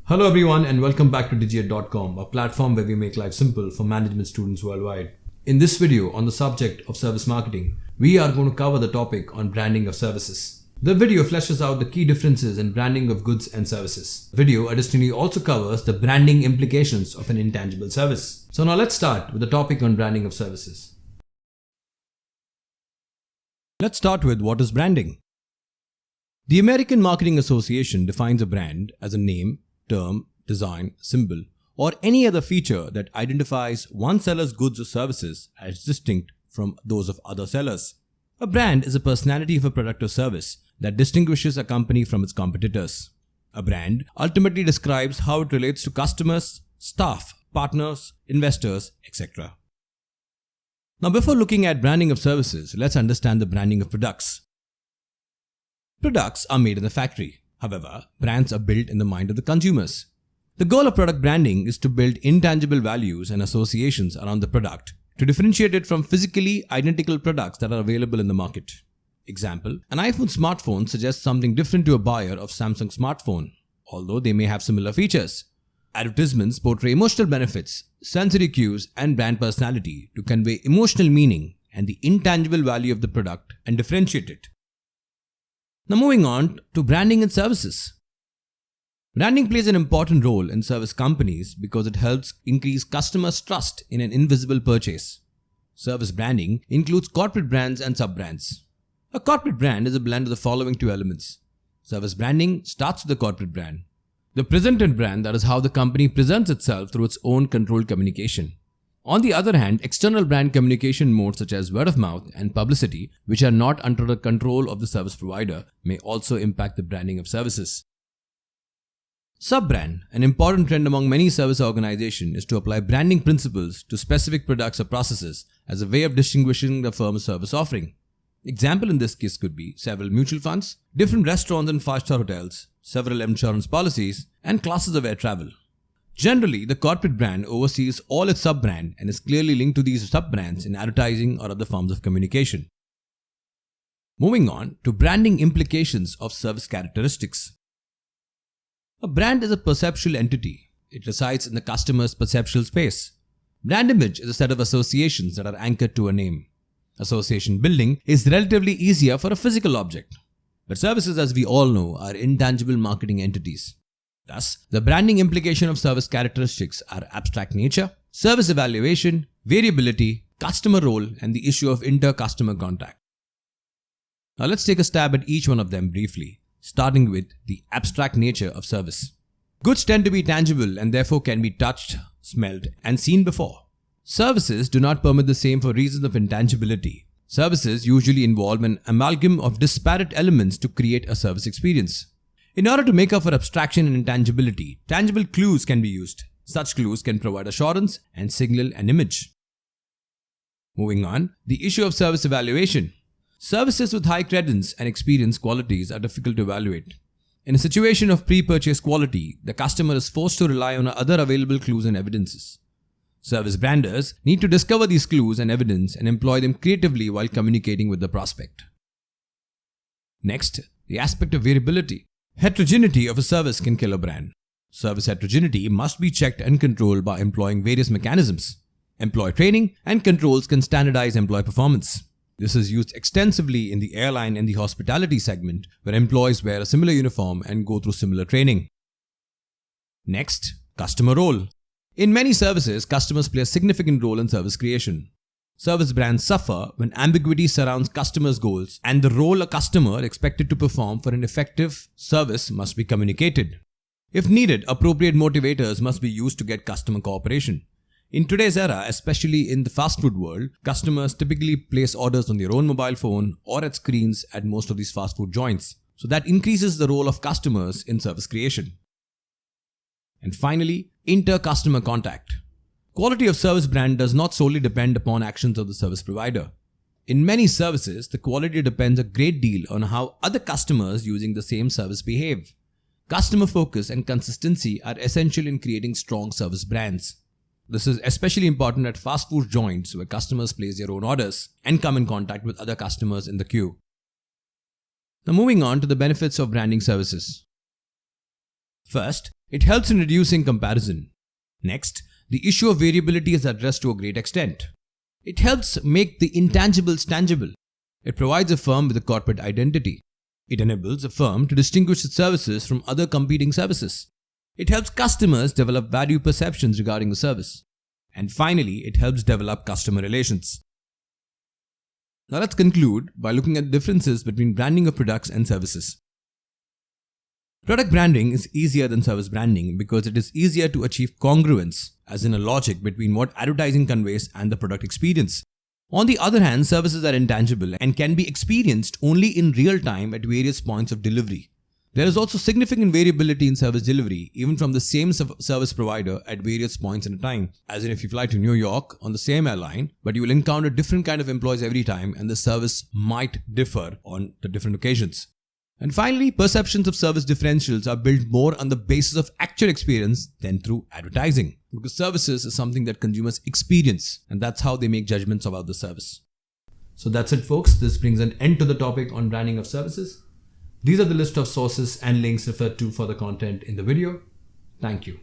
Hello everyone and welcome back to Digit.com, a platform where we make life simple for management students worldwide. In this video on the subject of service marketing, we are going to cover the topic on branding of services. The video fleshes out the key differences in branding of goods and services. The video additionally also covers the branding implications of an intangible service. So now let's start with the topic on branding of services. Let's start with what is branding. The American Marketing Association defines a brand as a name, term, design, symbol, or any other feature that identifies one seller's goods or services as distinct from those of other sellers. A brand is a personality of a product or service that distinguishes a company from its competitors. A brand ultimately describes how it relates to customers, staff, partners, investors, etc. Now, before looking at branding of services, let's understand the branding of products. Products are made in the factory. However, brands are built in the mind of the consumers. The goal of product branding is to build intangible values and associations around the product to differentiate it from physically identical products that are available in the market. Example, an iPhone smartphone suggests something different to a buyer of Samsung smartphone, although they may have similar features. Advertisements portray emotional benefits, sensory cues, and brand personality to convey emotional meaning and the intangible value of the product and differentiate it. Now moving on to branding and services. Branding plays an important role in service companies because it helps increase customers' trust in an invisible purchase. Service branding includes corporate brands and sub-brands. A corporate brand is a blend of the following two elements. Service branding starts with the corporate brand. The presented brand, that is how the company presents itself through its own controlled communication. On the other hand, external brand communication modes such as word of mouth and publicity, which are not under the control of the service provider, may also impact the branding of services. Sub-brand, an important trend among many service organizations, is to apply branding principles to specific products or processes as a way of distinguishing the firm's service offering. Example in this case could be several mutual funds, different restaurants and 5-star hotels, several insurance policies, and classes of air travel. Generally, the corporate brand oversees all its sub-brand and is clearly linked to these sub-brands in advertising or other forms of communication. Moving on to branding implications of service characteristics. A brand is a perceptual entity. It resides in the customer's perceptual space. Brand image is a set of associations that are anchored to a name. Association building is relatively easier for a physical object. But services, as we all know, are intangible marketing entities. Thus, the branding implication of service characteristics are abstract nature, service evaluation, variability, customer role, and the issue of inter-customer contact. Now let's take a stab at each one of them briefly, starting with the abstract nature of service. Goods tend to be tangible and therefore can be touched, smelled, and seen before. Services do not permit the same for reasons of intangibility. Services usually involve an amalgam of disparate elements to create a service experience. In order to make up for abstraction and intangibility, tangible clues can be used. Such clues can provide assurance and signal an image. Moving on, the issue of service evaluation. Services with high credence and experience qualities are difficult to evaluate. In a situation of pre-purchase quality, the customer is forced to rely on other available clues and evidences. Service branders need to discover these clues and evidence and employ them creatively while communicating with the prospect. Next, the aspect of variability. Heterogeneity of a service can kill a brand. Service heterogeneity must be checked and controlled by employing various mechanisms. Employee training and controls can standardize employee performance. This is used extensively in the airline and the hospitality segment, where employees wear a similar uniform and go through similar training. Next, customer role. In many services, customers play a significant role in service creation. Service brands suffer when ambiguity surrounds customers' goals and the role a customer expected to perform for an effective service must be communicated. If needed, appropriate motivators must be used to get customer cooperation. In today's era, especially in the fast food world, customers typically place orders on their own mobile phone or at screens at most of these fast food joints. So that increases the role of customers in service creation. And finally, inter-customer contact. Quality of service brand does not solely depend upon actions of the service provider. In many services, the quality depends a great deal on how other customers using the same service behave. Customer focus and consistency are essential in creating strong service brands. This is especially important at fast food joints where customers place their own orders and come in contact with other customers in the queue. Now moving on to the benefits of branding services. First, it helps in reducing comparison. Next, the issue of variability is addressed to a great extent. It helps make the intangibles tangible. It provides a firm with a corporate identity. It enables a firm to distinguish its services from other competing services. It helps customers develop value perceptions regarding the service. And finally, it helps develop customer relations. Now let's conclude by looking at differences between branding of products and services. Product branding is easier than service branding because it is easier to achieve congruence, as in a logic between what advertising conveys and the product experience. On the other hand, services are intangible and can be experienced only in real time at various points of delivery. There is also significant variability in service delivery, even from the same service provider at various points in a time. As in, if you fly to New York on the same airline, but you will encounter different kind of employees every time, and the service might differ on the different occasions. And finally, perceptions of service differentials are built more on the basis of actual experience than through advertising. Because services is something that consumers experience, and that's how they make judgments about the service. So that's it, folks. This brings an end to the topic on branding of services. These are the list of sources and links referred to for the content in the video. Thank you.